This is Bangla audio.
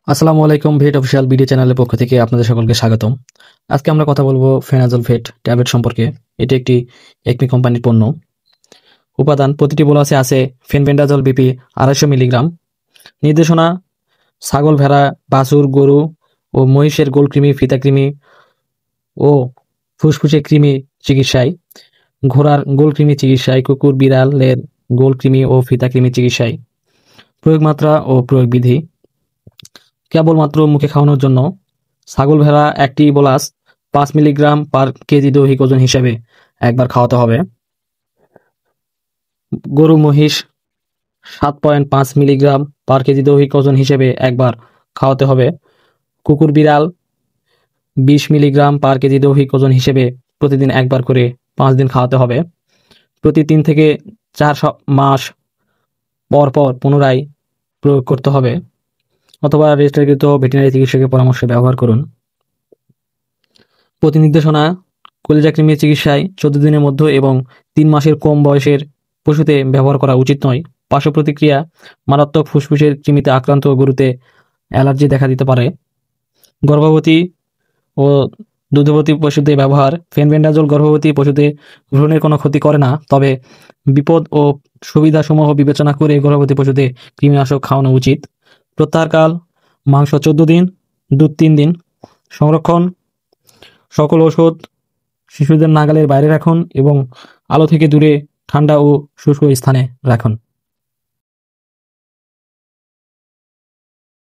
আসসালামু আলাইকুম। ভেট অফিসিয়াল ভিডিও চ্যানেলের পক্ষ থেকে আপনাদের সকলকে স্বাগতম। আজকে আমরা কথা বলবো ফেনাজল ভেট ট্যাবলেট সম্পর্কে। এটি একটি একমি কোম্পানির পণ্য। উপাদান প্রতিটি বোলাসে আছে ফেনবেন্ডাজল বিপি 250 মিলিগ্রাম। নির্দেশনা: ছাগল, ভেড়া, বাছুর, গরু ও মহিষের গোলকৃমি, ফিতাকৃমি ও ফুসফুসে কৃমি চিকিৎসায়, ঘোড়ার গোলকৃমি চিকিৎসায়, কুকুর বিড়ালের গোলকৃমি ও ফিতাকৃমি চিকিৎসায়। প্রয়োগ মাত্রা ও প্রয়োগ বিধি: কেবলমাত্র মুখে খাওয়ানোর জন্য। ছাগল ভেড়া একটি বোলাস 5 মিলিগ্রাম পার কেজি দৈহিক ওজন হিসেবে একবার খাওয়াতে হবে। গরু মহিষ 7.5 মিলিগ্রাম পার কেজি দৈহিক ওজন হিসেবে একবার খাওয়াতে হবে। কুকুর বিড়াল 20 মিলিগ্রাম পার কেজি দৈহিক ওজন হিসেবে প্রতিদিন একবার করে 5 দিন খাওয়াতে হবে। প্রতি 3 থেকে 4 মাস পর পর পুনরায় প্রয়োগ করতে হবে, অথবা রেজিস্টারকৃত ভেটেরিনারি চিকিৎসকের পরামর্শে ব্যবহার করুন। প্রতি নির্দেশনা: কলিজাকৃমি চিকিৎসায় 14 দিনের মধ্যে এবং 3 মাসের কম বয়সের পশুতে ব্যবহার করা উচিত নয়। পার্শ্ব প্রতিক্রিয়া: মারাত্মক ফুসফুসের কৃমিতে আক্রান্ত গরুতে অ্যালার্জি দেখা দিতে পারে। গর্ভবতী ও দুগ্ধবতী পশুতে ব্যবহার: ফেনবেন্ডাজোল গর্ভবতী পশুতে ভ্রূণের কোনো ক্ষতি করে না, তবে বিপদ ও সুবিধাসমূহ বিবেচনা করে গর্ভবতী পশুতে কৃমিনাশক খাওয়ানো উচিত। প্রত্যাহারকাল: মাংস 14 দিন, দুধ 3 দিন। সংরক্ষণ: সকল ওষুধ শিশুদের নাগালের বাইরে রাখুন এবং আলো থেকে দূরে ঠান্ডা ও শুষ্ক স্থানে রাখুন।